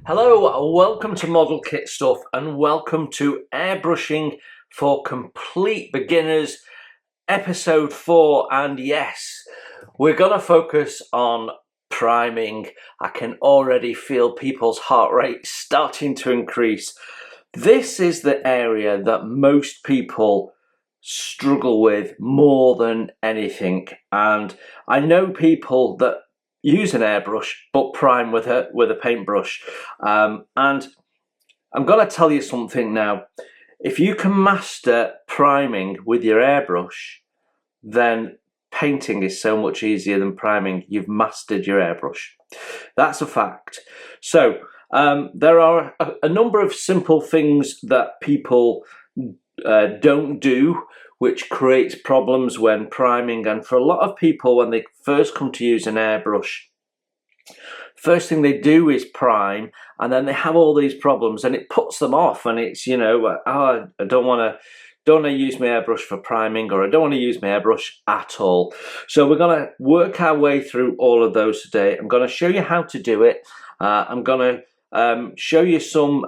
Hello, welcome to Model Kit Stuff and welcome to Airbrushing for Complete Beginners, episode 4. And yes, we're going to focus on priming. I can already feel people's heart rate starting to increase. This is the area that most people struggle with more than anything, and I know people that use an airbrush but prime with a paintbrush, and I'm going to tell you something now. If you can master priming with your airbrush, then painting is so much easier than priming. You've mastered your airbrush. That's a fact. So there are a number of simple things that people don't do, which creates problems when priming. And for a lot of people, when they first come to use an airbrush, first thing they do is prime, and then they have all these problems and it puts them off, and it's, you know, oh, I don't want to use my airbrush for priming, or I don't want to use my airbrush at all. So we're going to work our way through all of those today. I'm going to show you how to do it. I'm going to show you some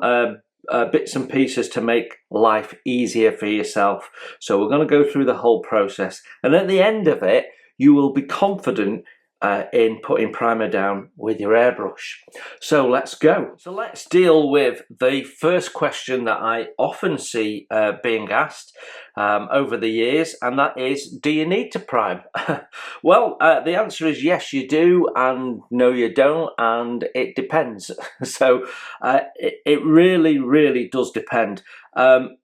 bits and pieces to make life easier for yourself. So we're going to go through the whole process, and at the end of it you will be confident in putting primer down with your airbrush. So let's go. So let's deal with the first question that I often see being asked over the years, and that is, do you need to prime? Well, the answer is yes you do, and no you don't, and it depends. So it really does depend.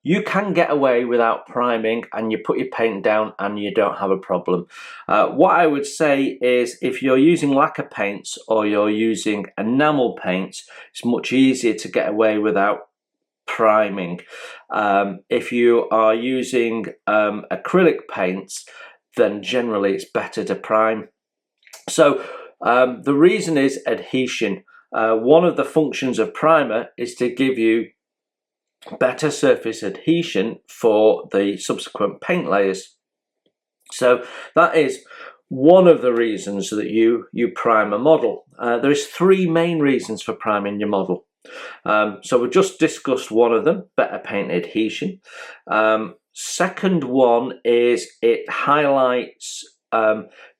You can get away without priming and you put your paint down and you don't have a problem. What I would say is, if you're using lacquer paints or you're using enamel paints, it's much easier to get away without priming. If you are using acrylic paints, then generally it's better to prime. So the reason is adhesion. One of the functions of primer is to give you better surface adhesion for the subsequent paint layers. So that is one of the reasons that you prime a model. There's 3 main reasons for priming your model. So we just discussed one of them, better paint adhesion. Second one is it highlights,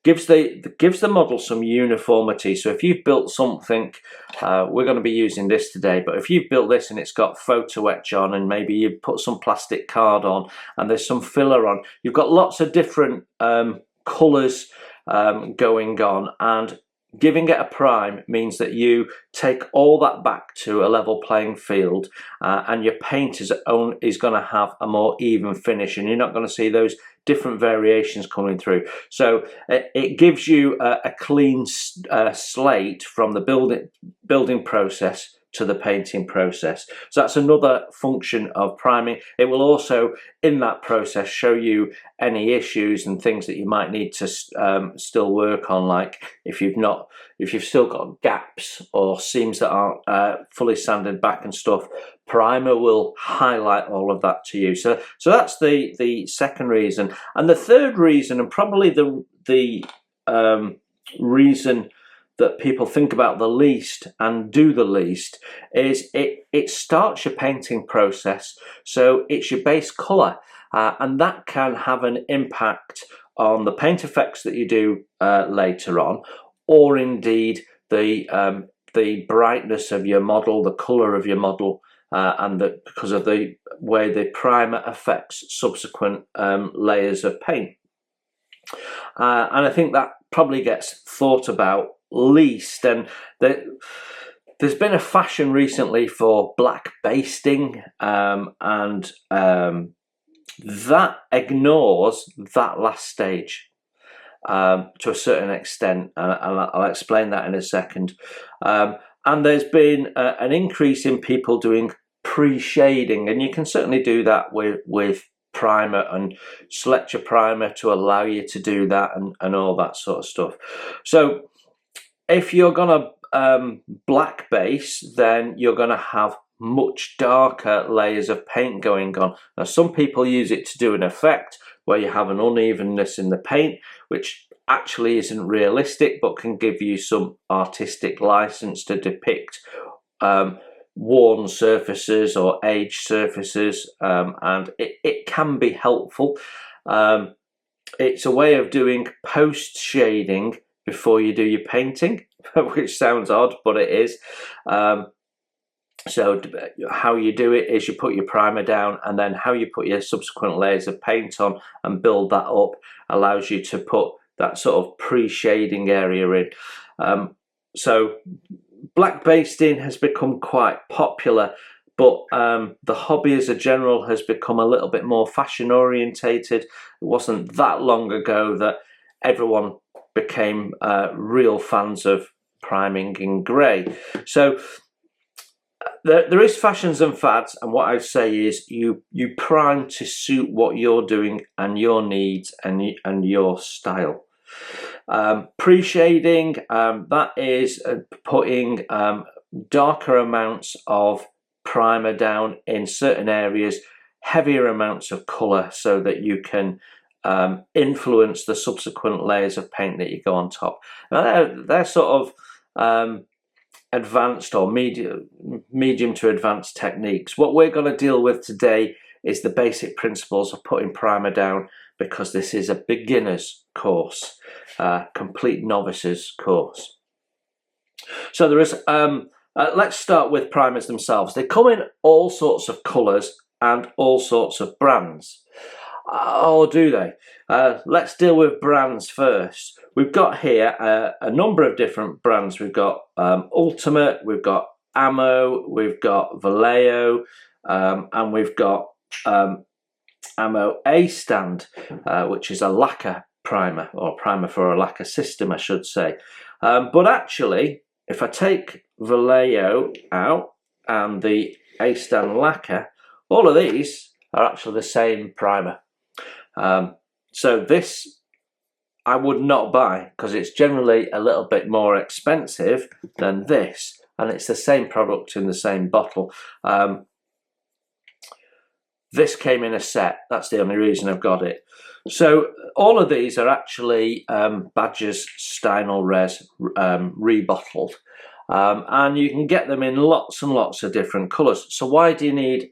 gives the model some uniformity. So if you've built something, we're going to be using this today, but if you've built this and it's got photo etch on, and maybe you put some plastic card on and there's some filler on, you've got lots of different colours going on, and giving it a prime means that you take all that back to a level playing field, and your paint is going to have a more even finish, and you're not going to see those different variations coming through. So it gives you a clean slate from the building process to the painting process. So that's another function of priming. It will also, in that process, show you any issues and things that you might need to still work on, like if you've still got gaps or seams that aren't fully sanded back and stuff. Primer will highlight all of that to you. So that's the second reason. And the third reason, and probably the reason that people think about the least and do the least, is it starts your painting process. So it's your base colour, and that can have an impact on the paint effects that you do later on, or indeed the brightness of your model, the colour of your model, and because of the way the primer affects subsequent layers of paint. And I think that probably gets thought about least. And there's been a fashion recently for black basting, and that ignores that last stage to a certain extent, and I'll explain that in a second. And there's been an increase in people doing pre-shading, and you can certainly do that with primer, and select your primer to allow you to do that, and all that sort of stuff. So if you're gonna black base, then you're gonna have much darker layers of paint going on. Now some people use it to do an effect where you have an unevenness in the paint, which actually isn't realistic but can give you some artistic license to depict worn surfaces or aged surfaces, and it can be helpful. It's a way of doing post shading before you do your painting, which sounds odd, but it is. So how you do it is you put your primer down, and then how you put your subsequent layers of paint on and build that up allows you to put that sort of pre-shading area in. So black basting has become quite popular, but the hobby as a general has become a little bit more fashion orientated. It wasn't that long ago that everyone became real fans of priming in grey. So there is fashions and fads, and what I'd say is you prime to suit what you're doing and your needs and your style. Pre-shading, that is putting darker amounts of primer down in certain areas, heavier amounts of colour, so that you can influence the subsequent layers of paint that you go on top. Now they're sort of advanced or medium to advanced techniques. What we're going to deal with today is the basic principles of putting primer down, because this is a beginner's course, complete novices course. So there is, let's start with primers themselves. They come in all sorts of colours and all sorts of brands. Oh, do they? Let's deal with brands first. We've got here a number of different brands. We've got Ultimate, we've got Ammo, we've got Vallejo, and we've got Ammo A Stand, which is a lacquer primer, or primer for a lacquer system, I should say. But actually, if I take Vallejo out and the A Stand lacquer, all of these are actually the same primer. So this I would not buy, because it's generally a little bit more expensive than this, and it's the same product in the same bottle. This came in a set, that's the only reason I've got it. So all of these are actually Badger's Stynel Res rebottled, and you can get them in lots and lots of different colours. So why do you need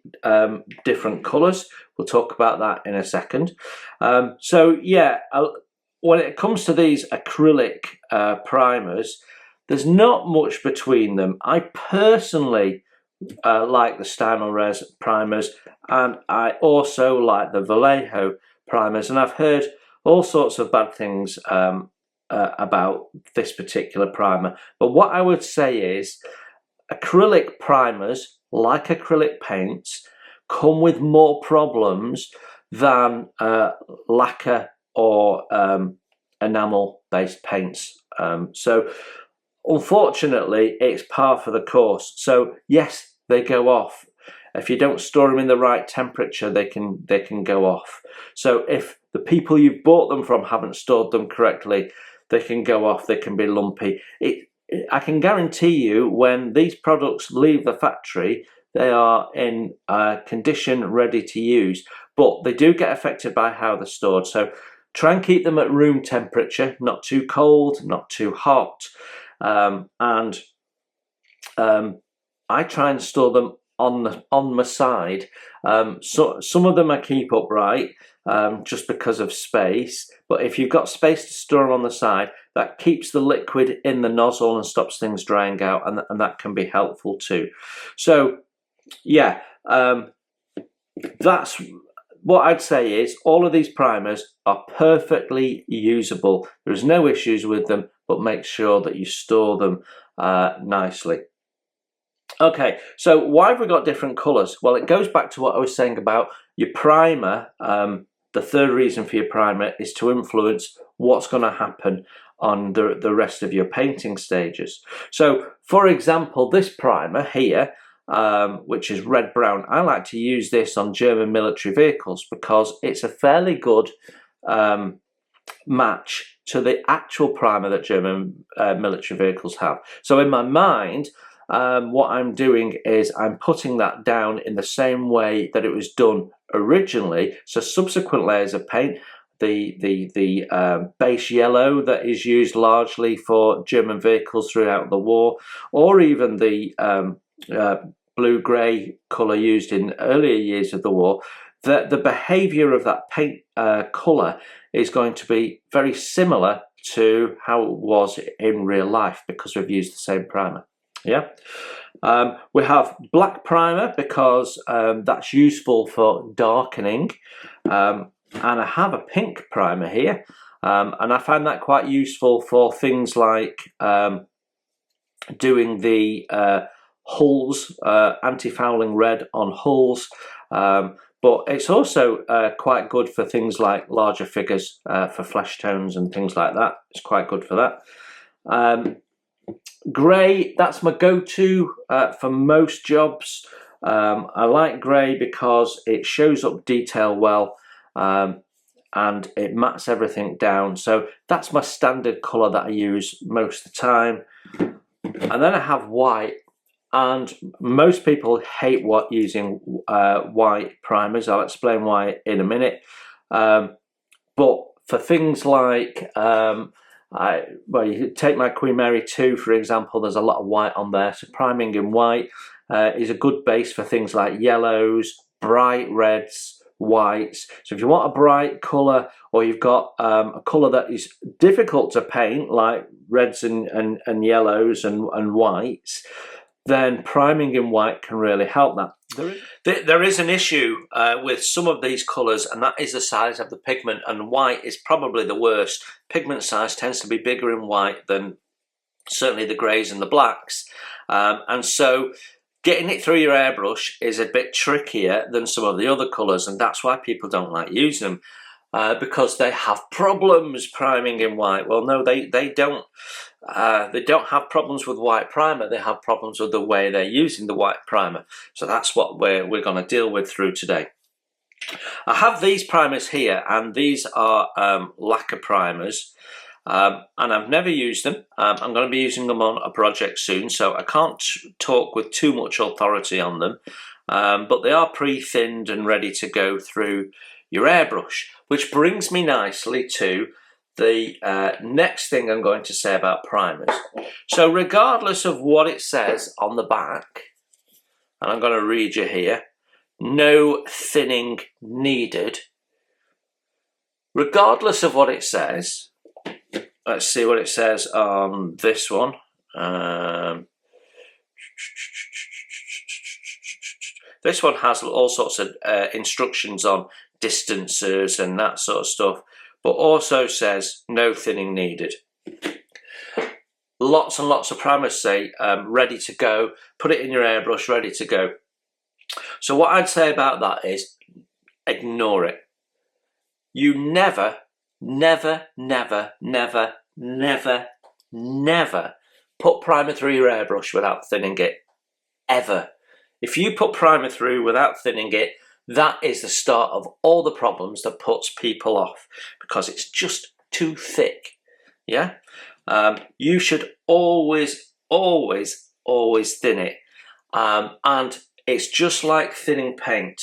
different colours? We'll talk about that in a second. So yeah, when it comes to these acrylic primers, there's not much between them. I personally like the Stynel Res primers, and I also like the Vallejo primers, and I've heard all sorts of bad things about this particular primer. But what I would say is acrylic primers, like acrylic paints, come with more problems than lacquer or enamel based paints. So unfortunately, it's par for the course. So yes, they go off. If you don't store them in the right temperature, they can go off. So if the people you've bought them from haven't stored them correctly, they can go off, they can be lumpy. I can guarantee you, when these products leave the factory, they are in condition ready to use, but they do get affected by how they're stored. So try and keep them at room temperature, not too cold, not too hot. And I try and store them on my side. So some of them I keep upright just because of space, but if you've got space to store them on the side, that keeps the liquid in the nozzle and stops things drying out, and that can be helpful too. So yeah, that's what I'd say is all of these primers are perfectly usable. There's no issues with them, but make sure that you store them nicely. Okay, so why have we got different colours? Well, it goes back to what I was saying about your primer. The third reason for your primer is to influence what's going to happen on the rest of your painting stages. So, for example, this primer here, which is red-brown, I like to use this on German military vehicles because it's a fairly good match to the actual primer that German military vehicles have. So in my mind, what I'm doing is I'm putting that down in the same way that it was done originally. So subsequent layers of paint, the base yellow that is used largely for German vehicles throughout the war, or even the blue-grey colour used in earlier years of the war, that the behaviour of that paint colour is going to be very similar to how it was in real life because we've used the same primer. Yeah. We have black primer because that's useful for darkening, and I have a pink primer here, and I find that quite useful for things like doing the hulls, anti-fouling red on hulls, but it's also quite good for things like larger figures, for flesh tones and things like that. It's quite good for that. Grey, that's my go-to for most jobs. I like grey because it shows up detail well, and it mats everything down. So that's my standard colour that I use most of the time. And then I have white, and most people hate using white primers. I'll explain why in a minute. But for things like, you take my Queen Mary 2 for example, there's a lot of white on there, so priming in white is a good base for things like yellows, bright reds, whites. So if you want a bright colour, or you've got a colour that is difficult to paint like reds and yellows and whites, then priming in white can really help that. There is an issue with some of these colours, and that is the size of the pigment, and white is probably the worst. Pigment size tends to be bigger in white than certainly the greys and the blacks, and so getting it through your airbrush is a bit trickier than some of the other colours, and that's why people don't like using them. Because they have problems priming in white. Well, no, they don't. They don't have problems with white primer. They have problems with the way they're using the white primer. So that's what we're going to deal with through today. I have these primers here, and these are lacquer primers, and I've never used them. I'm going to be using them on a project soon, so I can't talk with too much authority on them, but they are pre-thinned and ready to go through your airbrush, which brings me nicely to the next thing I'm going to say about primers. So regardless of what it says on the back, and I'm going to read you here, no thinning needed. Regardless of what it says, let's see what it says on this one. This one has all sorts of instructions on distances and that sort of stuff, but also says no thinning needed. Lots and lots of primers say ready to go, put it in your airbrush, ready to go. So what I'd say about that is ignore it. You never put primer through your airbrush without thinning it, ever. If you put primer through without thinning it, that is the start of all the problems that puts people off, because it's just too thick. Yeah, you should always thin it, and it's just like thinning paint.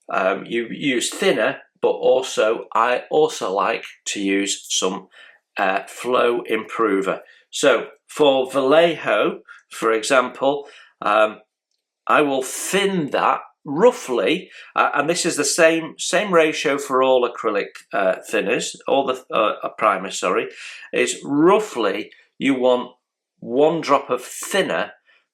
You use thinner, but also I also like to use some flow improver. So for Vallejo, for example, I will thin that roughly, and this is the same ratio for all acrylic thinners, all the primers, sorry, is roughly you want 1 drop of thinner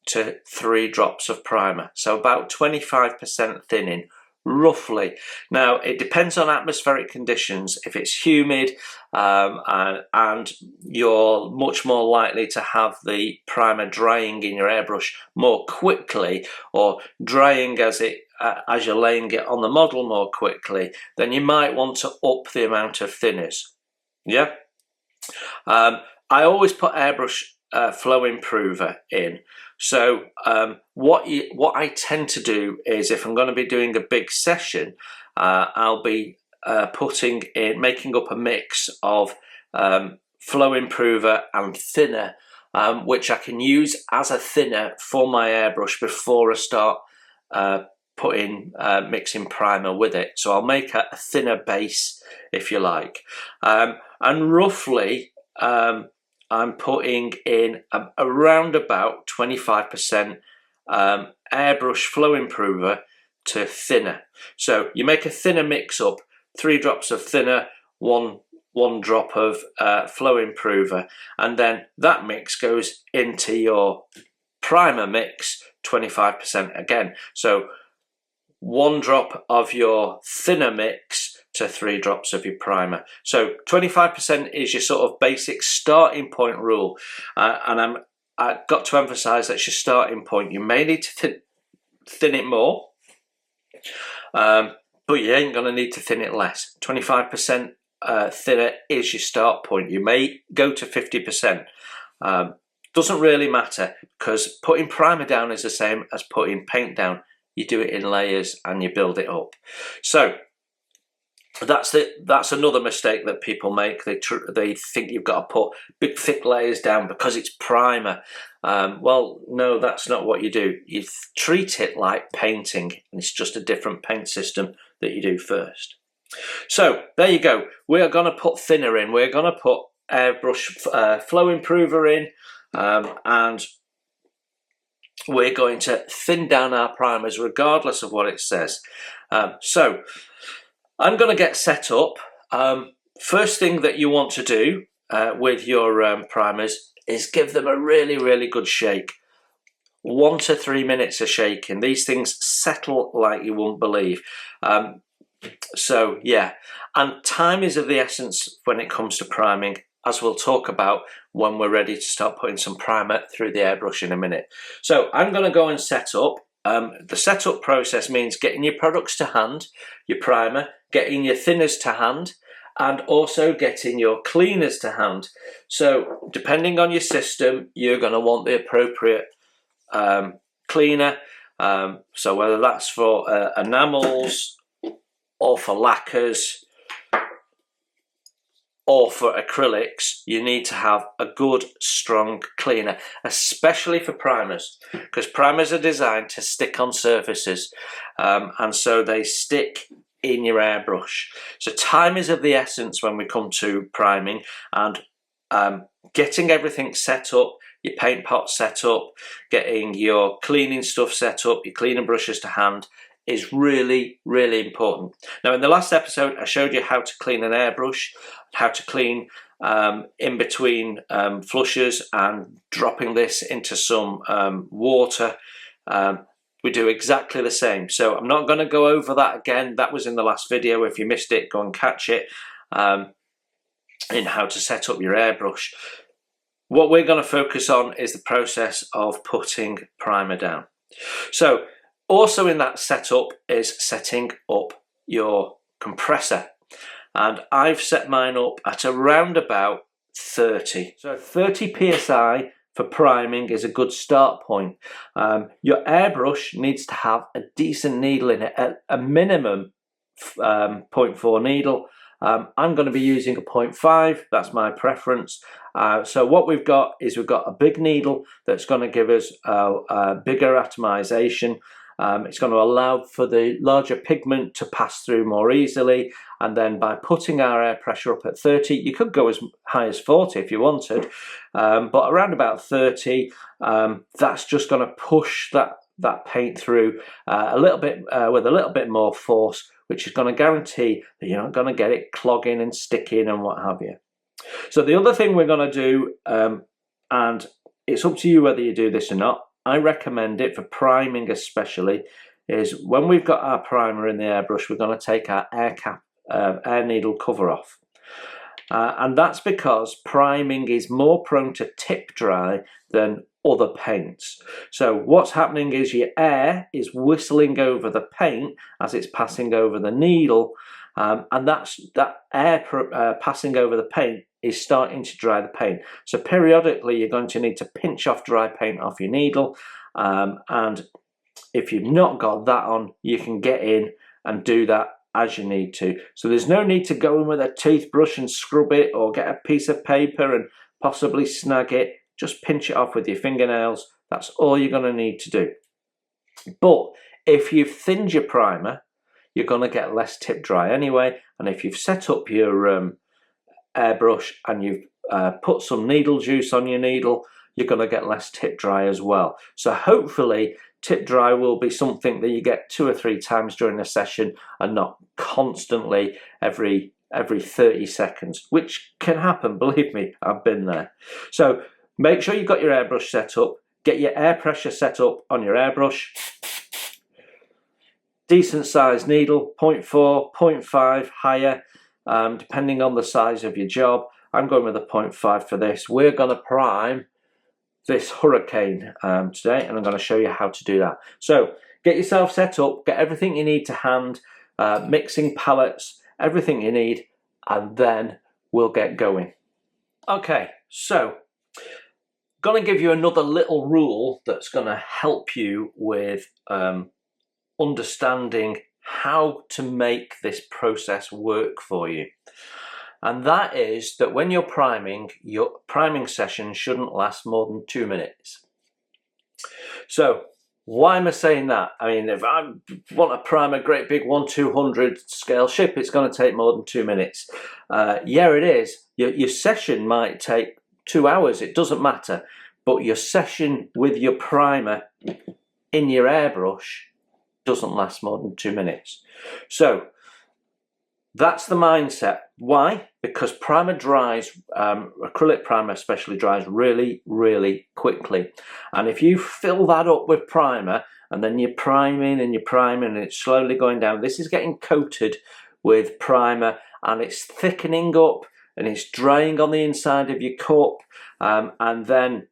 to 3 drops of primer. So about 25% thinning, roughly. Now it depends on atmospheric conditions. If it's humid and you're much more likely to have the primer drying in your airbrush more quickly, or drying as you're laying it on the model more quickly, then you might want to up the amount of thinners. Yeah, I always put airbrush flow improver in. So what I tend to do is, if I'm going to be doing a big session, I'll be making up a mix of flow improver and thinner, which I can use as a thinner for my airbrush before I start mixing primer with it. So I'll make a thinner base, if you like, and roughly I'm putting in around about 25% airbrush flow improver to thinner. So you make a thinner mix up, 3 drops of thinner, one drop of flow improver, and then that mix goes into your primer mix, 25% again. So 1 drop of your thinner mix to 3 drops of your primer. So 25% is your sort of basic starting point rule, and I've got to emphasize that's your starting point. You may need to thin it more, but you ain't going to need to thin it less. 25% thinner is your start point. You may go to 50%. Doesn't really matter, because putting primer down is the same as putting paint down. You do it in layers and you build it up. So that's another mistake that people make. They think you've got to put big thick layers down because it's primer. Well, no, that's not what you do. You treat it like painting, and it's just a different paint system that you do first. So there you go. We are going to put thinner in. We're going to put airbrush flow improver in, and we're going to thin down our primers regardless of what it says. So I'm going to get set up. First thing that you want to do with your primers is give them a really good shake. 1 to 3 minutes of shaking. These things settle like you won't believe. So yeah, and time is of the essence when it comes to priming, as we'll talk about when we're ready to start putting some primer through the airbrush in a minute. So I'm going to go and set up. The setup process means getting your products to hand, your primer, getting your thinners to hand, and also getting your cleaners to hand. So depending on your system, you're going to want the appropriate cleaner. So whether that's for enamels, or for lacquers, or for acrylics, you need to have a good strong cleaner, especially for primers, because primers are designed to stick on surfaces, and so they stick in your airbrush. So time is of the essence when we come to priming, and getting everything set up, your paint pot set up, getting your cleaning stuff set up, your cleaning brushes to hand, is really important. Now, in the last episode I showed you how to clean an airbrush, how to clean in between flushes, and dropping this into some water. We do exactly the same, so I'm not going to go over that again. That was in the last video. If you missed it, go and catch it in how to set up your airbrush. What we're going to focus on is the process of putting primer down. So also in that setup is setting up your compressor, and I've set mine up at around about 30. So 30 psi for priming is a good start point. Your airbrush needs to have a decent needle in it, at a minimum 0.4 needle. I'm going to be using a 0.5, that's my preference. So what we've got is we've got a big needle that's going to give us a bigger atomization. It's going to allow for the larger pigment to pass through more easily, and then by putting our air pressure up at 30, you could go as high as 40 if you wanted, but around about 30, that's just going to push that paint through a little bit with a little bit more force, which is going to guarantee that you're not going to get it clogging and sticking and what have you. So the other thing we're going to do, and it's up to you whether you do this or not, I recommend it for priming especially, is when we've got our primer in the airbrush, we're going to take our air needle cover off. And that's because priming is more prone to tip dry than other paints. So what's happening is your air is whistling over the paint as it's passing over the needle, and that air passing over the paint is starting to dry the paint. So periodically you're going to need to pinch off dry paint off your needle, and if you've not got that on, you can get in and do that as you need to. So there's no need to go in with a toothbrush and scrub it, or get a piece of paper and possibly snag it. Just pinch it off with your fingernails. That's all you're going to need to do. But if you've thinned your primer, you're going to get less tip dry anyway, and if you've set up your airbrush and you've put some needle juice on your needle, you're going to get less tip dry as well. So hopefully tip dry will be something that you get 2 or 3 times during a session and not constantly every 30 seconds, which can happen, believe me, I've been there. So make sure you've got your airbrush set up, get your air pressure set up on your airbrush. Decent size needle, 0.4, 0.5, higher, depending on the size of your job. I'm going with a 0.5 for this. We're going to prime this hurricane today, and I'm going to show you how to do that. So get yourself set up, get everything you need to hand, mixing palettes, everything you need, and then we'll get going. Okay, so going to give you another little rule that's going to help you with understanding how to make this process work for you. And that is that when you're priming, your priming session shouldn't last more than 2 minutes. So why am I saying that? I mean, if I want to prime a great big 1/200 scale ship, it's going to take more than 2 minutes. Yeah, it is. Your session might take 2 hours, it doesn't matter. But your session with your primer in your airbrush doesn't last more than 2 minutes. So that's the mindset. Why? Because primer dries, acrylic primer especially dries really, really quickly. And if you fill that up with primer and then you're priming and it's slowly going down, this is getting coated with primer and it's thickening up and it's drying on the inside of your cup, and then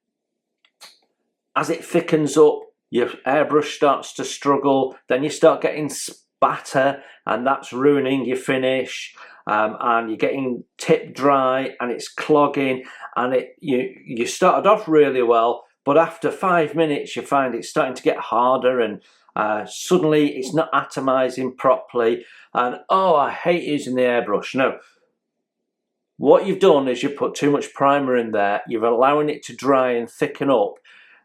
as it thickens up, your airbrush starts to struggle, then you start getting spatter, and that's ruining your finish, and you're getting tip dry and it's clogging, and you started off really well, but after 5 minutes you find it's starting to get harder, and suddenly it's not atomizing properly, and oh, I hate using the airbrush. No, what you've done is you put too much primer in there, you're allowing it to dry and thicken up,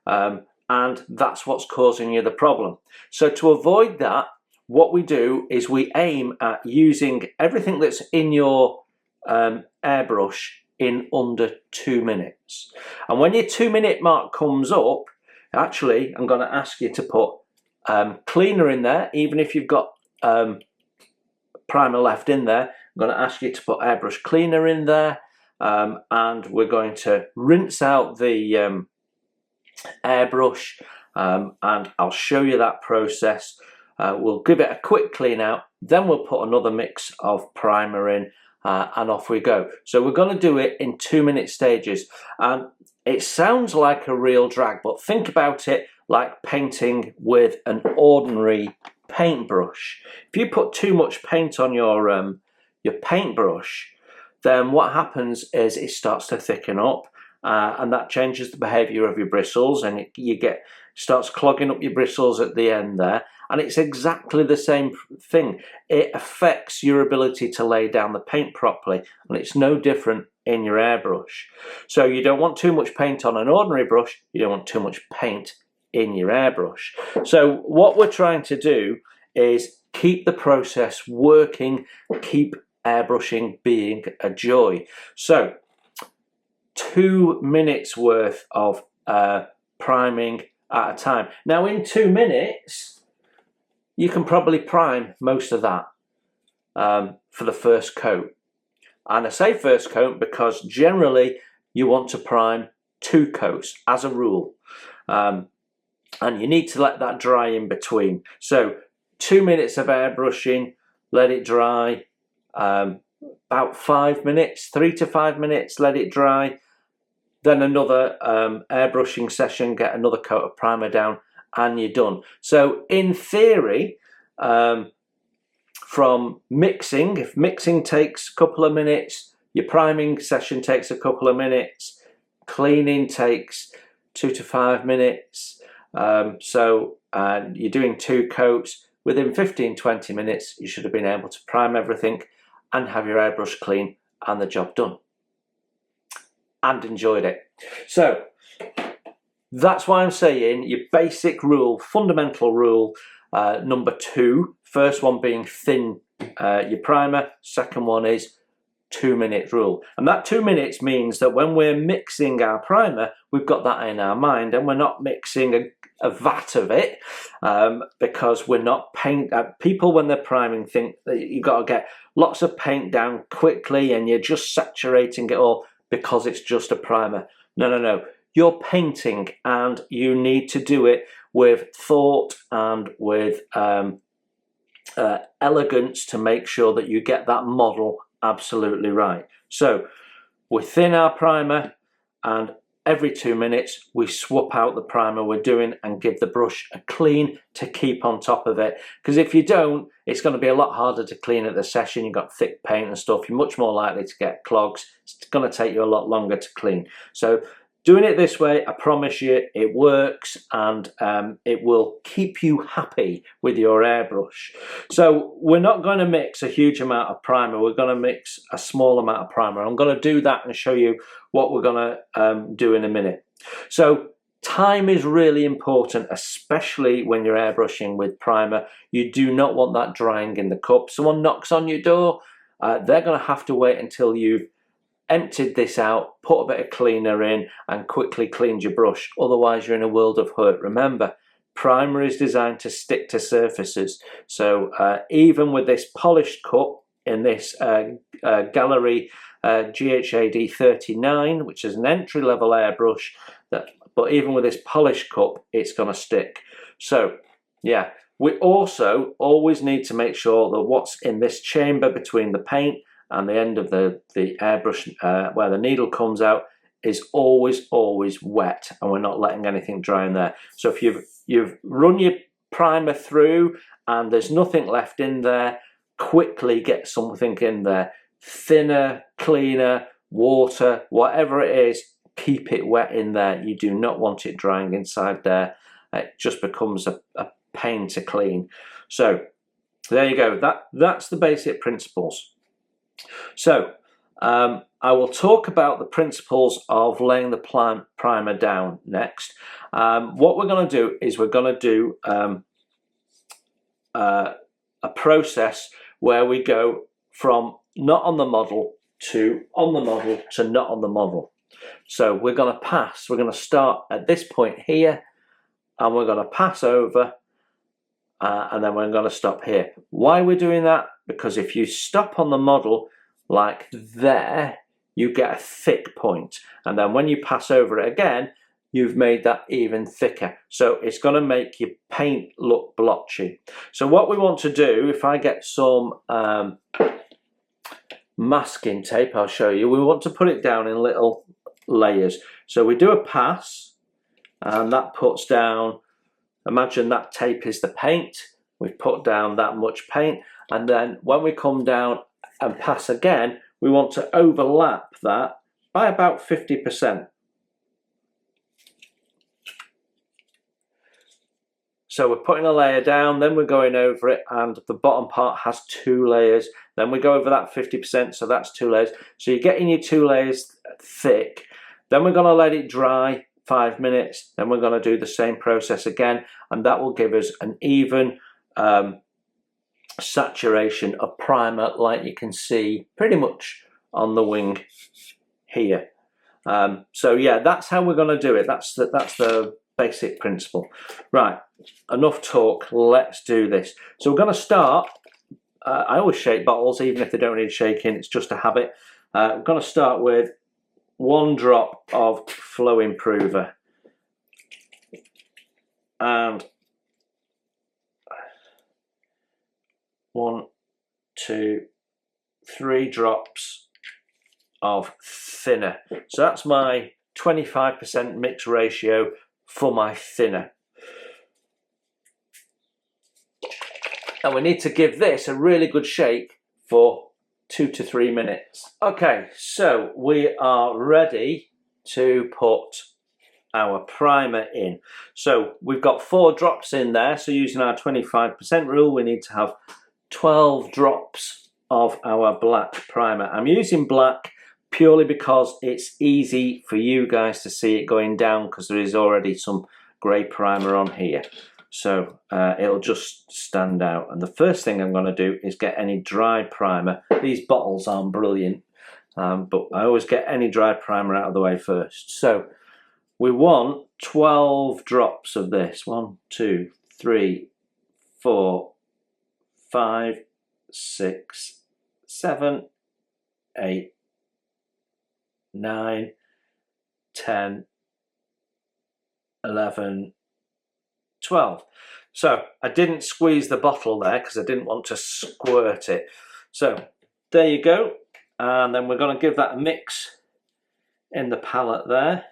and that's what's causing you the problem. So to avoid that, what we do is we aim at using everything that's in your airbrush in under 2 minutes. And when your 2 minute mark comes up, actually I'm going to ask you to put cleaner in there. Even if you've got primer left in there, I'm going to ask you to put airbrush cleaner in there, and we're going to rinse out the airbrush, and I'll show you that process. We'll give it a quick clean out, then we'll put another mix of primer in, and off we go. So we're going to do it in 2 minute stages, and it sounds like a real drag, but think about it like painting with an ordinary paintbrush. If you put too much paint on your paintbrush, then what happens is it starts to thicken up, and that changes the behavior of your bristles, and starts clogging up your bristles at the end there. And it's exactly the same thing. It affects your ability to lay down the paint properly, and it's no different in your airbrush. So you don't want too much paint on an ordinary brush, you don't want too much paint in your airbrush. So what we're trying to do is keep the process working, keep airbrushing being a joy. So 2 minutes worth of priming at a time. Now in 2 minutes, you can probably prime most of that for the first coat. And I say first coat because generally you want to prime 2 coats as a rule. And you need to let that dry in between. So 2 minutes of airbrushing, let it dry, about 5 minutes, 3 to 5 minutes, let it dry. Then another airbrushing session, get another coat of primer down, and you're done. So in theory, from mixing, if mixing takes a couple of minutes, your priming session takes a couple of minutes, cleaning takes 2 to 5 minutes, so you're doing 2 coats. Within 15-20 minutes you should have been able to prime everything and have your airbrush clean and the job done, and enjoyed it. So that's why I'm saying your basic rule, fundamental rule, number 2, first one being thin your primer, second one is 2-minute rule. And that 2 minutes means that when we're mixing our primer, we've got that in our mind, and we're not mixing a vat of it, because we're not people when they're priming think that you've got to get lots of paint down quickly and you're just saturating it all because it's just a primer. No. You're painting, and you need to do it with thought and with elegance to make sure that you get that model absolutely right. So we thin our primer, and every 2 minutes we swap out the primer we're doing and give the brush a clean to keep on top of it, because if you don't, it's going to be a lot harder to clean at the session. You've got thick paint and stuff, you're much more likely to get clogs. It's going to take you a lot longer to clean. So doing it this way, I promise you, it works, and it will keep you happy with your airbrush. So we're not going to mix a huge amount of primer, we're going to mix a small amount of primer. I'm going to do that and show you what we're going to do in a minute. So time is really important, especially when you're airbrushing with primer. You do not want that drying in the cup. Someone knocks on your door, they're going to have to wait until you've emptied this out, put a bit of cleaner in, and quickly cleaned your brush. Otherwise you're in a world of hurt. Remember, primer is designed to stick to surfaces. So even with this polished cup in this Gallery GHAD 39, which is an entry-level airbrush, but even with this polished cup, it's going to stick. So yeah, we also always need to make sure that what's in this chamber between the paint and the end of the airbrush, where the needle comes out, is always wet, and we're not letting anything dry in there. So if you've run your primer through and there's nothing left in there, quickly get something in there. Thinner, cleaner, water, whatever it is, keep it wet in there. You do not want it drying inside there. It just becomes a pain to clean. So there you go. That's the basic principles. So I will talk about the principles of laying the primer down next. What we're going to do is we're going to do a process where we go from not on the model to on the model to not on the model. So we're going to start at this point here, and we're going to pass over, and then we're going to stop here. Why we're doing that? Because if you stop on the model like there, you get a thick point, and then when you pass over it again, you've made that even thicker. So it's going to make your paint look blotchy. So what we want to do, if I get some masking tape, I'll show you, we want to put it down in little layers. So we do a pass, and that puts down, imagine that tape is the paint. We've put down that much paint, and then when we come down and pass again, we want to overlap that by about 50%. So we're putting a layer down, then we're going over it, and the bottom part has 2 layers. Then we go over that 50%, so that's 2 layers. So you're getting your 2 layers thick. Then we're going to let it dry 5 minutes. Then we're going to do the same process again, and that will give us an even saturation of primer, like you can see pretty much on the wing here. So yeah, that's how we're going to do it. That's the basic principle. Right, enough talk, let's do this. So we're going to start, I always shake bottles even if they don't need shaking, it's just a habit. I'm going to start with 1 drop of flow improver, and 1, 2, 3 drops of thinner. So that's my 25% mix ratio for my thinner. And we need to give this a really good shake for 2 to 3 minutes. Okay, so we are ready to put our primer in. So we've got 4 drops in there, so using our 25% rule, we need to have 12 drops of our black primer. I'm using black purely because it's easy for you guys to see it going down, because there is already some grey primer on here. So it'll just stand out. And the first thing I'm going to do is get any dry primer. These bottles aren't brilliant, but I always get any dry primer out of the way first. So we want 12 drops of this. 1, 2, 3, 4, 5, 6, 7, 8, 9, 10, 11, 12. So I didn't squeeze the bottle there because I didn't want to squirt it. So there you go. And then we're going to give that a mix in the palette there.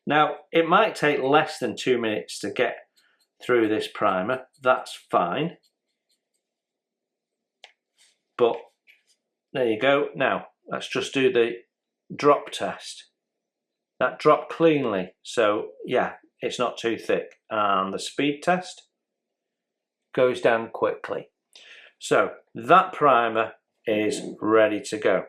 Now, it might take less than 2 minutes to get through this primer. That's fine. But there you go. Now, let's just do the drop test. That dropped cleanly. So, yeah, it's not too thick. And the speed test goes down quickly. So, that primer is ready to go.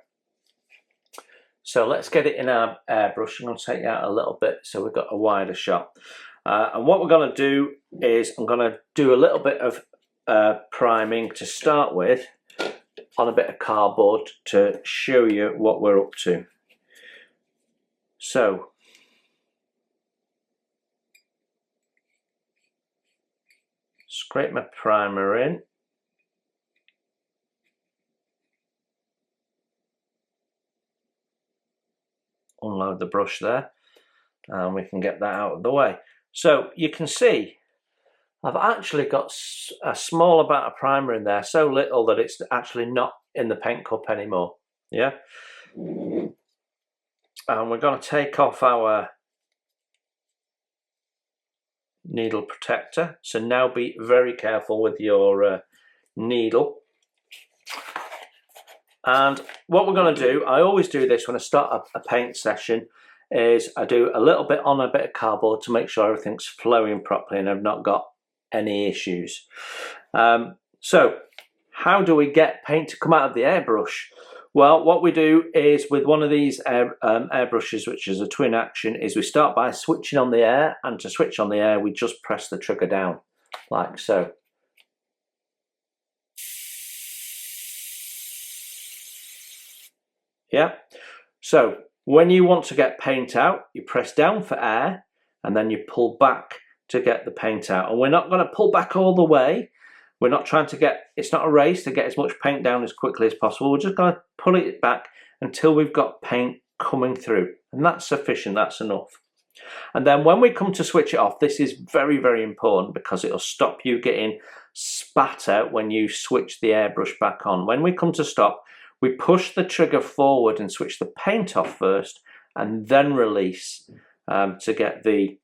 So let's get it in our airbrush. I'm going to take it out a little bit so we've got a wider shot. And what we're going to do is I'm going to do a little bit of priming to start with on a bit of cardboard to show you what we're up to. So scrape my primer in. Unload the brush there and we can get that out of the way. So you can see I've actually got a small amount of primer in there, so little that it's actually not in the paint cup anymore. Yeah. And we're going to take off our needle protector. So now be very careful with your needle. And what we're going to do, I always do this when I start a paint session, is I do a little bit on a bit of cardboard to make sure everything's flowing properly and I've not got any issues. So how do we get paint to come out of the airbrush? Well, what we do is with one of these airbrushes, which is a twin action, is we start by switching on the air, and to switch on the air we just press the trigger down like so. Yeah, so when you want to get paint out, you press down for air and then you pull back to get the paint out. And we're not going to pull back all the way. We're not trying to get, it's not a race to get as much paint down as quickly as possible. We're just going to pull it back until we've got paint coming through. And that's sufficient, that's enough. And then when we come to switch it off, this is very, very important because it'll stop you getting spatter when you switch the airbrush back on. When we come to stop, we push the trigger forward and switch the paint off first and then release to get the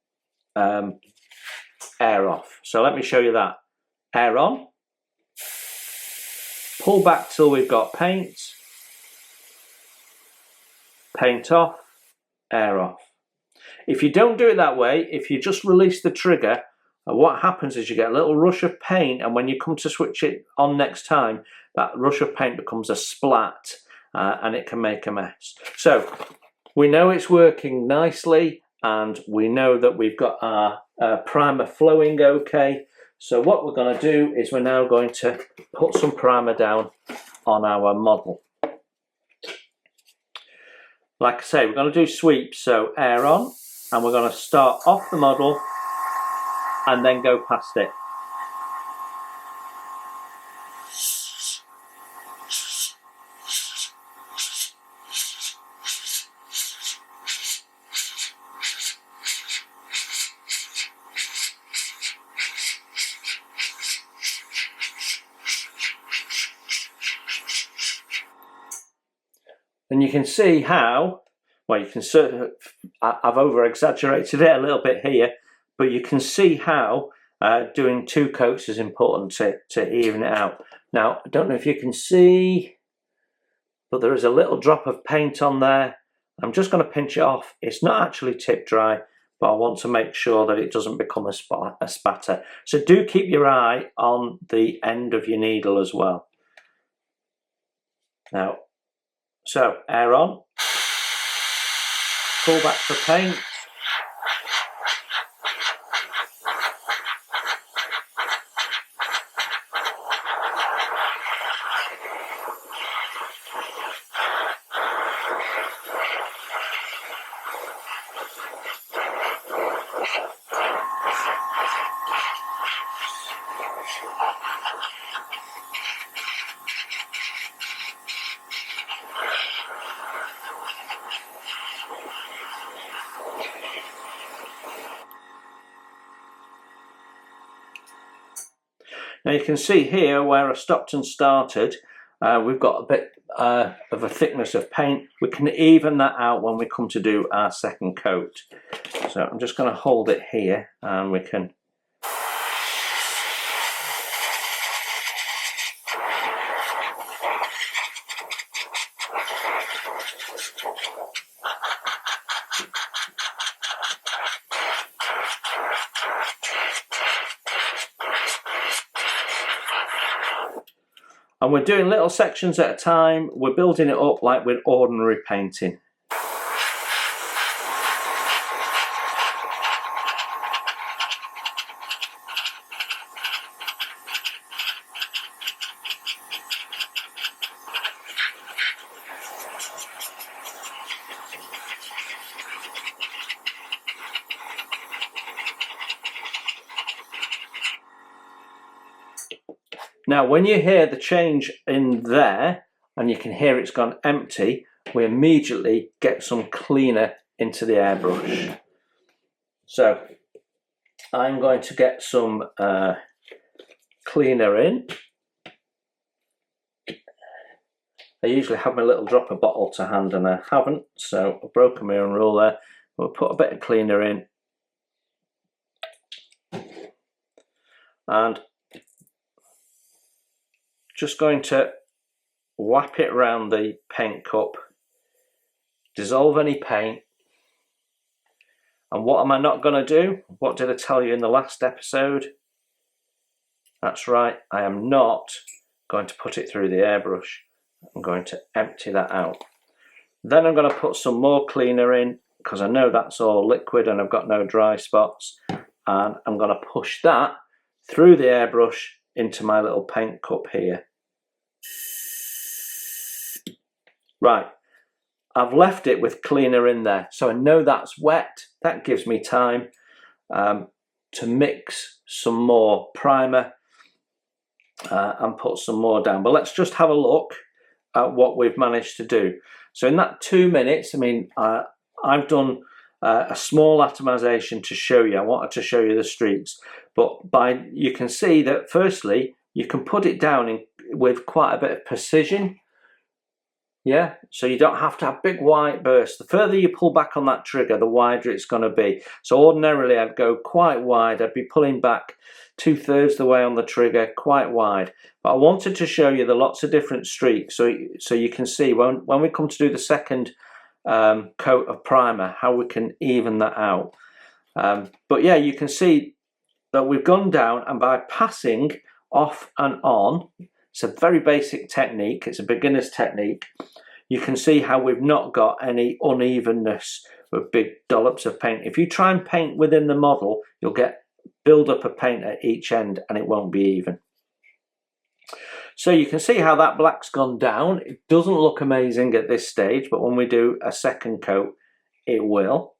air off. So let me show you that. Air on, pull back till we've got paint, paint off, air off. If you don't do it that way, if you just release the trigger, what happens is you get a little rush of paint, and when you come to switch it on next time, that rush of paint becomes a splat and it can make a mess. So we know it's working nicely and we know that we've got our primer flowing okay. So what we're going to do is we're now going to put some primer down on our model. Like I say, we're going to do sweeps, so air on, and we're going to start off the model and then go past it. And you can see how, well, you can certainly, I've over-exaggerated it a little bit here, but you can see how doing 2 coats is important to even it out. Now, I don't know if you can see, but there is a little drop of paint on there. I'm just going to pinch it off. It's not actually tip dry, but I want to make sure that it doesn't become a spatter. So do keep your eye on the end of your needle as well. Now, so air on, pull back for paint, Now you can see here where I stopped and started, we've got a bit of a thickness of paint. We can even that out when we come to do our second coat. So I'm just going to hold it here and we can and we're doing little sections at a time. We're building it up like with ordinary painting. Now when you hear the change in there and you can hear it's gone empty, we immediately get some cleaner into the airbrush. So I'm going to get some cleaner in. I usually have my little dropper bottle to hand and I haven't, so I've broken my own rule there. We'll put a bit of cleaner in. And just going to whap it around the paint cup, dissolve any paint. And what am I not going to do? What did I tell you in the last episode? That's right, I am not going to put it through the airbrush. I'm going to empty that out. Then I'm going to put some more cleaner in because I know that's all liquid and I've got no dry spots. And I'm going to push that through the airbrush into my little paint cup here. Right, I've left it with cleaner in there, so I know that's wet. That gives me time to mix some more primer and put some more down. But let's just have a look at what we've managed to do. So in that 2 minutes, I mean, I've done a small atomization to show you. I wanted to show you the streaks, but you can see that firstly, you can put it down with quite a bit of precision. Yeah, so you don't have to have big white bursts. The further you pull back on that trigger, the wider it's going to be. So ordinarily I'd go quite wide. I'd be pulling back 2/3 the way on the trigger, quite wide. But I wanted to show you the lots of different streaks so you can see when we come to do the second coat of primer, how we can even that out. But yeah, you can see that we've gone down, and by passing off and on, it's a very basic technique, it's a beginner's technique, you can see how we've not got any unevenness with big dollops of paint. If you try and paint within the model, you'll get build up of paint at each end and it won't be even. So you can see how that black's gone down. It doesn't look amazing at this stage, but when we do a second coat, it will.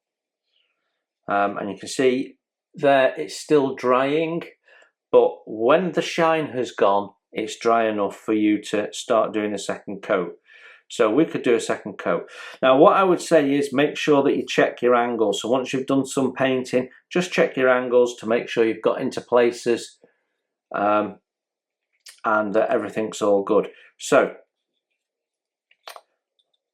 And you can see there it's still drying, but when the shine has gone, it's dry enough for you to start doing a second coat. So we could do a second coat. Now what I would say is make sure that you check your angles. So once you've done some painting, just check your angles to make sure you've got into places and that everything's all good. So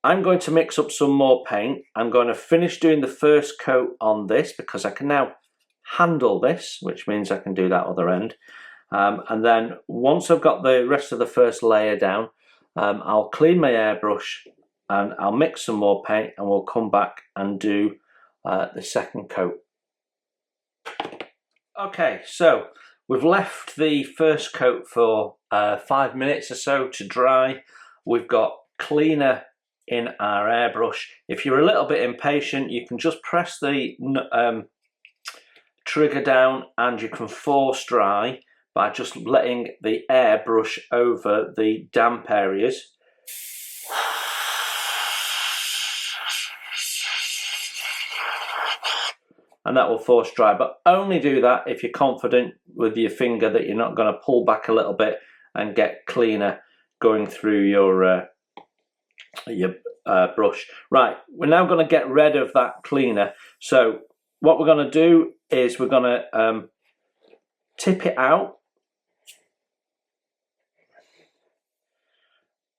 I'm going to mix up some more paint. I'm going to finish doing the first coat on this because I can now handle this, which means I can do that other end. And then once I've got the rest of the first layer down, I'll clean my airbrush and I'll mix some more paint and we'll come back and do the second coat. Okay, so we've left the first coat for 5 minutes or so to dry. We've got cleaner in our airbrush. If you're a little bit impatient, you can just press the trigger down and you can force dry by just letting the air brush over the damp areas. And that will force dry, but only do that if you're confident with your finger that you're not going to pull back a little bit and get cleaner going through your brush. Right, we're now going to get rid of that cleaner. So what we're going to do is we're going to tip it out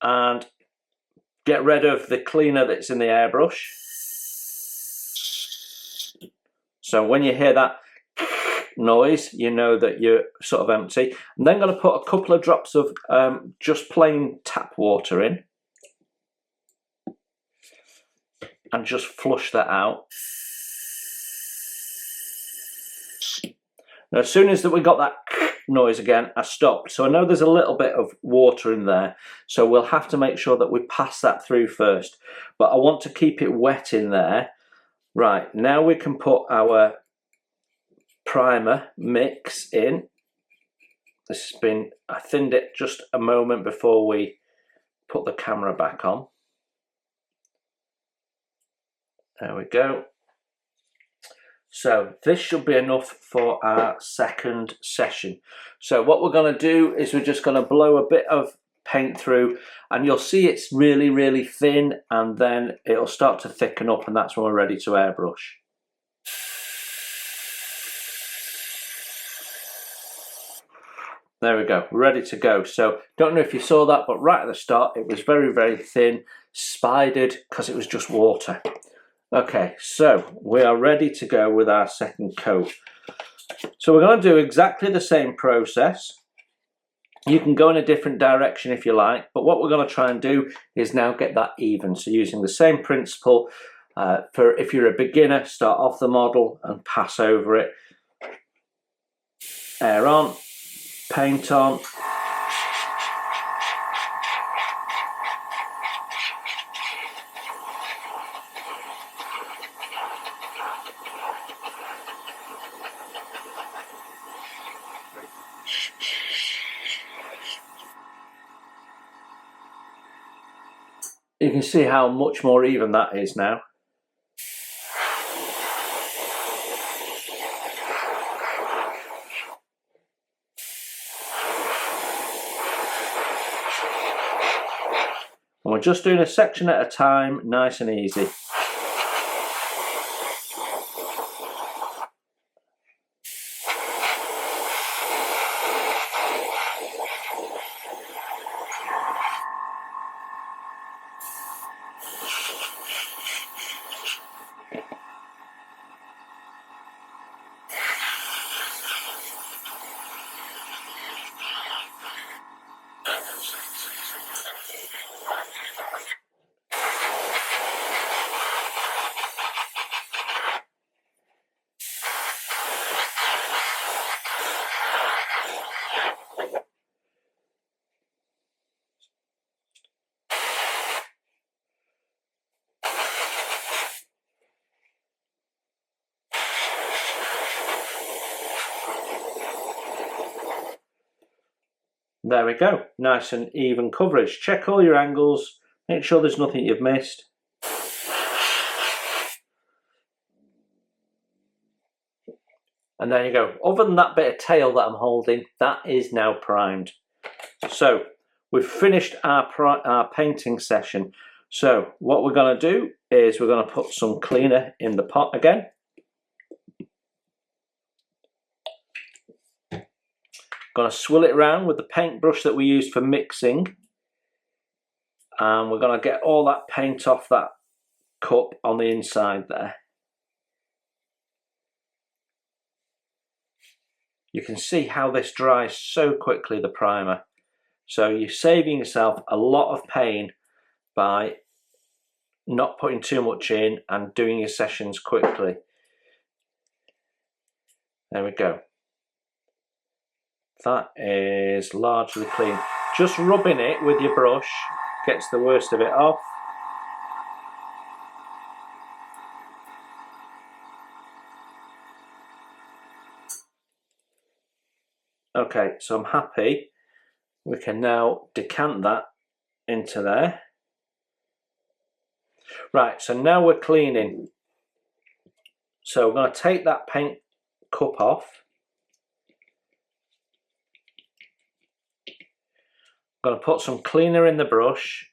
and get rid of the cleaner that's in the airbrush. So when you hear that noise, you know that you're sort of empty. I'm then going to put a couple of drops of just plain tap water in and just flush that out. Now, as soon as we got that noise again, I stopped. So I know there's a little bit of water in there, so we'll have to make sure that we pass that through first. But I want to keep it wet in there. Right, now we can put our primer mix in. This has been, I thinned it just a moment before we put the camera back on. There we go. So this should be enough for our second session. So what we're going to do is we're just going to blow a bit of paint through, and you'll see it's really, really thin, and then it'll start to thicken up, and that's when we're ready to airbrush. There we go, we're ready to go. So don't know if you saw that, but right at the start it was very, very thin, spidered, because it was just water. Okay, so we are ready to go with our second coat. So we're going to do exactly the same process. You can go in a different direction if you like, but what we're going to try and do is now get that even. So using the same principle, for if you're a beginner, start off the model and pass over it. Air on, paint on. You can see how much more even that is now. And we're just doing a section at a time, nice and easy. There we go, nice and even coverage. Check all your angles, make sure there's nothing you've missed. And there you go. Other than that bit of tail that I'm holding, that is now primed. So we've finished our painting session. So what we're going to do is we're going to put some cleaner in the pot again. Going to swill it around with the paintbrush that we used for mixing, and we're going to get all that paint off that cup on the inside there. You can see how this dries so quickly, the primer. So you're saving yourself a lot of pain by not putting too much in and doing your sessions quickly. There we go. That is largely clean. Just rubbing it with your brush gets the worst of it off. Okay, so I'm happy. We can now decant that into there. Right, so now we're cleaning. So we're going to take that paint cup off. I'm going to put some cleaner in the brush,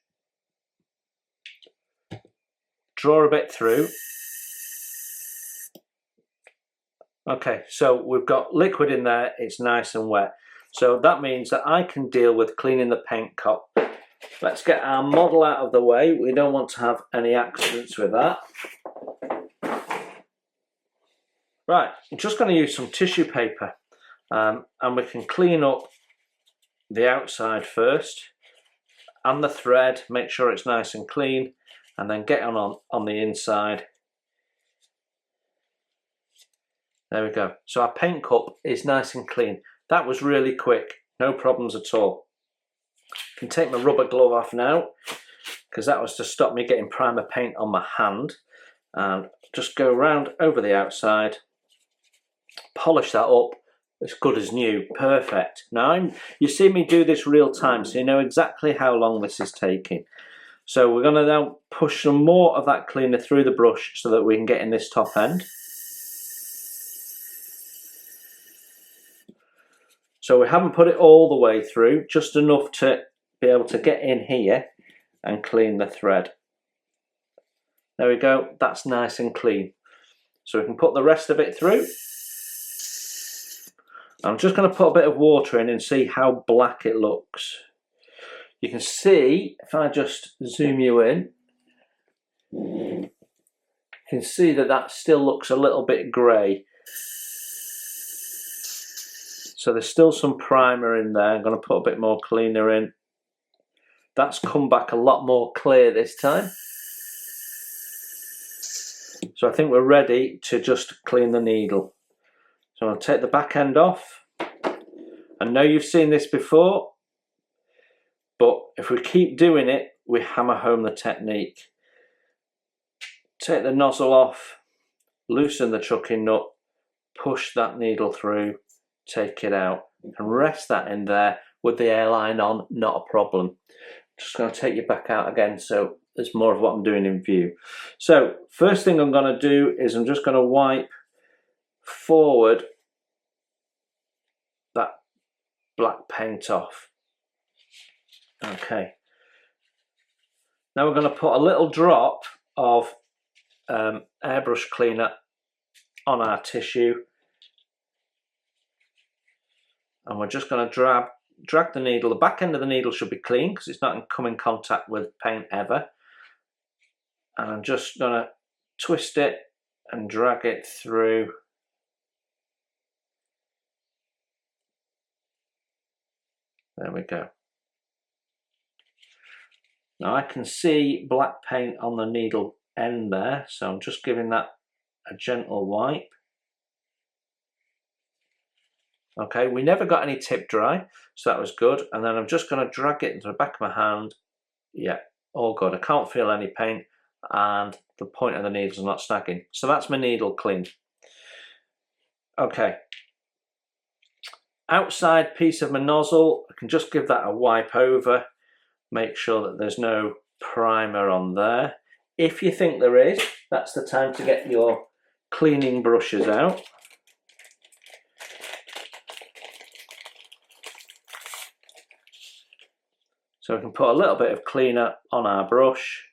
draw a bit through. Okay, so we've got liquid in there, it's nice and wet. So that means that I can deal with cleaning the paint cup Let's get our model out of the way. We don't want to have any accidents with that. Right, I'm just going to use some tissue paper and we can clean up the outside first and the thread, make sure it's nice and clean, and then get on the inside. There we go. So our paint cup is nice and clean. That was really quick, no problems at all. I can take my rubber glove off now because that was to stop me getting primer paint on my hand, and just go around over the outside, polish that up as good as new. Perfect. Now you see me do this real time, so you know exactly how long this is taking. So we're going to now push some more of that cleaner through the brush so that we can get in this top end. So we haven't put it all the way through, just enough to be able to get in here and clean the thread. There we go, that's nice and clean. So we can put the rest of it through. I'm just going to put a bit of water in and see how black it looks. You can see, if I just zoom you in, you can see that that still looks a little bit grey. So there's still some primer in there. I'm going to put a bit more cleaner in. That's come back a lot more clear this time. So I think we're ready to just clean the needle. So I'll take the back end off. I know you've seen this before, but if we keep doing it, we hammer home the technique. Take the nozzle off, loosen the chucking nut, push that needle through, take it out, and rest that in there with the airline on, not a problem. Just going to take you back out again so there's more of what I'm doing in view. So first thing I'm going to do is I'm just going to wipe forward that black paint off. Okay. Now we're going to put a little drop of airbrush cleaner on our tissue, and we're just going to drag the needle. The back end of the needle should be clean because it's not come in contact with paint ever. And I'm just going to twist it and drag it through. There we go. Now I can see black paint on the needle end there, so I'm just giving that a gentle wipe. Okay, we never got any tip dry, so that was good. And then I'm just going to drag it into the back of my hand. Yeah, all good. I can't feel any paint, and the point of the needle is not snagging. So that's my needle clean. Okay. Outside piece of my nozzle, I can just give that a wipe over. Make sure that there's no primer on there. If you think there is, that's the time to get your cleaning brushes out. So we can put a little bit of cleaner on our brush.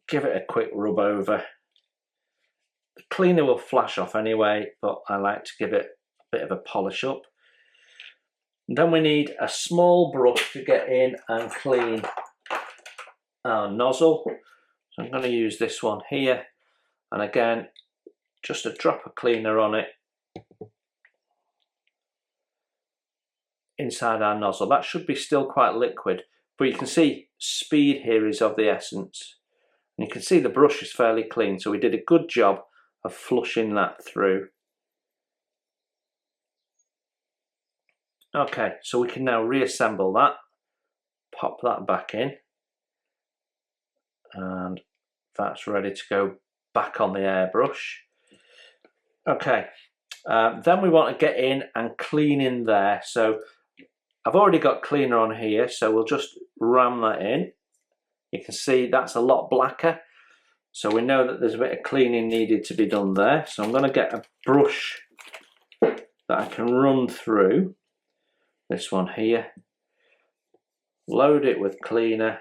Give it a quick rub over. The cleaner will flash off anyway, but I like to give it a bit of a polish up. And then we need a small brush to get in and clean our nozzle. So I'm going to use this one here, and again, just a drop of cleaner on it inside our nozzle. That should be still quite liquid, but you can see speed here is of the essence. And you can see the brush is fairly clean, so we did a good job of flushing that through. Okay, so we can now reassemble that, pop that back in, and that's ready to go back on the airbrush. Okay, then we want to get in and clean in there. So I've already got cleaner on here, so we'll just ram that in. You can see that's a lot blacker, so we know that there's a bit of cleaning needed to be done there. So I'm going to get a brush that I can run through. This one here, load it with cleaner,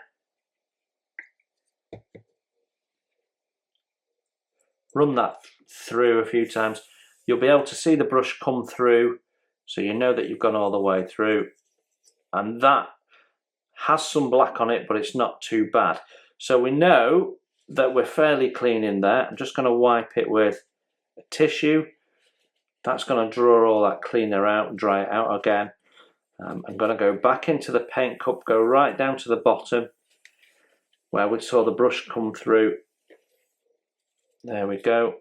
run that through a few times. You'll be able to see the brush come through So you know that you've gone all the way through, and that has some black on it, but it's not too bad. So we know that we're fairly clean in there. I'm just going to wipe it with a tissue. That's going to draw all that cleaner out and dry it out again. I'm going to go back into the paint cup, go right down to the bottom where we saw the brush come through. There we go.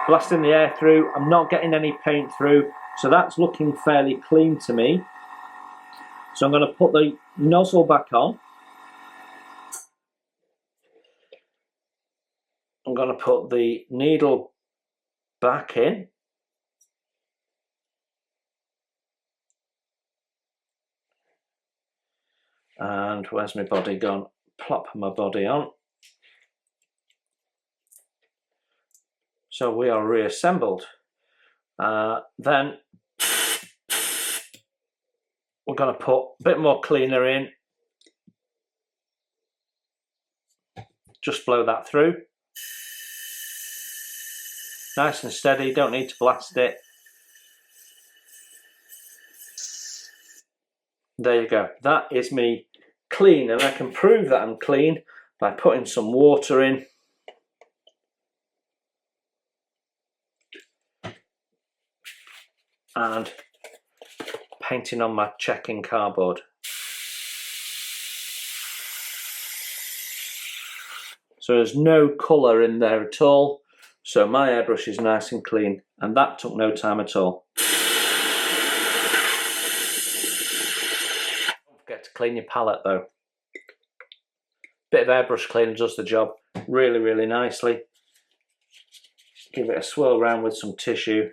Blasting the air through. I'm not getting any paint through, so that's looking fairly clean to me. So I'm going to put the nozzle back on. I'm going to put the needle back in. And where's my body gone? Plop my body on. So we are reassembled. Then we're going to put a bit more cleaner in. Just blow that through. Nice and steady, don't need to blast it. There you go. That is me clean, and I can prove that I'm clean by putting some water in. And painting on my checking cardboard. So there's no colour in there at all. So my airbrush is nice and clean, and that took no time at all. Don't forget to clean your palette though. Bit of airbrush cleaner does the job really, really nicely. Give it a swirl around with some tissue.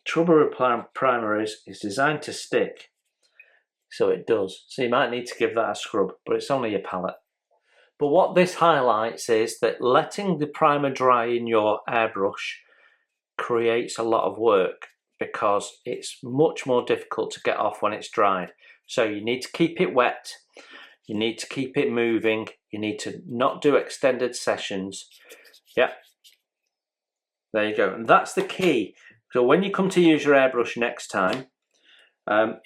Trouble with primer is it's designed to stick, so it does. So you might need to give that a scrub, but it's only your palette. But what this highlights is that letting the primer dry in your airbrush creates a lot of work because it's much more difficult to get off when it's dried. So you need to keep it wet, you need to keep it moving, you need to not do extended sessions. Yeah, there you go. And that's the key. So when you come to use your airbrush next time,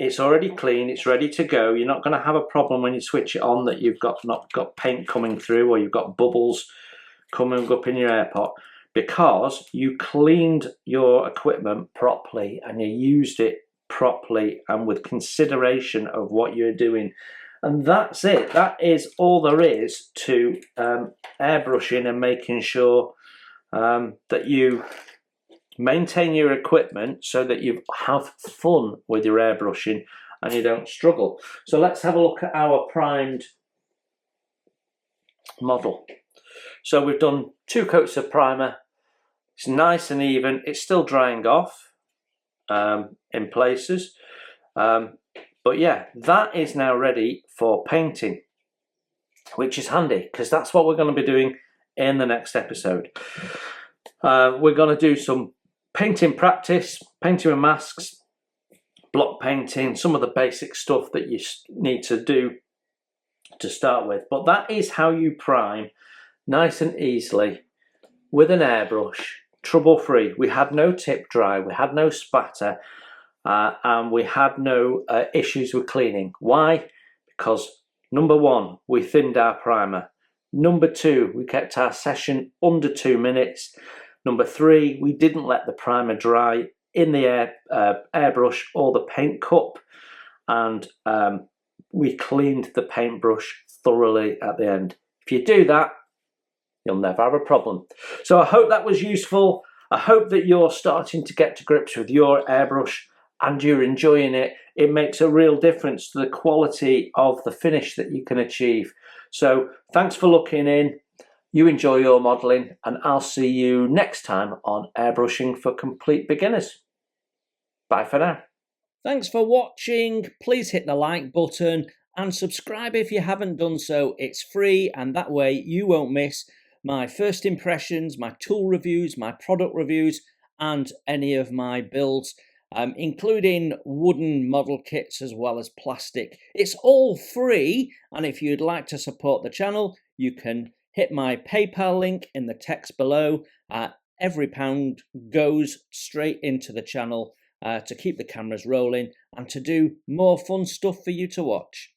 it's already clean, it's ready to go. You're not going to have a problem when you switch it on that you've not got paint coming through or you've got bubbles coming up in your airpot, because you cleaned your equipment properly and you used it properly and with consideration of what you're doing. And that's it. That is all there is to airbrushing and making sure that you maintain your equipment so that you have fun with your airbrushing and you don't struggle. So let's have a look at our primed model. So we've done 2 coats of primer. It's nice and even. It's still drying off in places. But yeah, that is now ready for painting, which is handy because that's what we're going to be doing in the next episode. We're going to do some painting practice, painting with masks, block painting, some of the basic stuff that you need to do to start with. But that is how you prime nice and easily with an airbrush, trouble-free. We had no tip dry, we had no spatter, and we had no issues with cleaning. Why? Because number 1, we thinned our primer. Number 2, we kept our session under 2 minutes. Number 3, we didn't let the primer dry in the airbrush or the paint cup, and we cleaned the paintbrush thoroughly at the end. If you do that, you'll never have a problem. So I hope that was useful. I hope that you're starting to get to grips with your airbrush and you're enjoying it. It makes a real difference to the quality of the finish that you can achieve. So thanks for looking in. You enjoy your modelling, and I'll see you next time on Airbrushing for Complete Beginners. Bye for now. Thanks for watching. Please hit the like button and subscribe if you haven't done so. It's free, and that way you won't miss my first impressions, my tool reviews, my product reviews, and any of my builds. including wooden model kits as well as plastic. It's all free, and if you'd like to support the channel, you can hit my PayPal link in the text below. Every pound goes straight into the channel to keep the cameras rolling and to do more fun stuff for you to watch.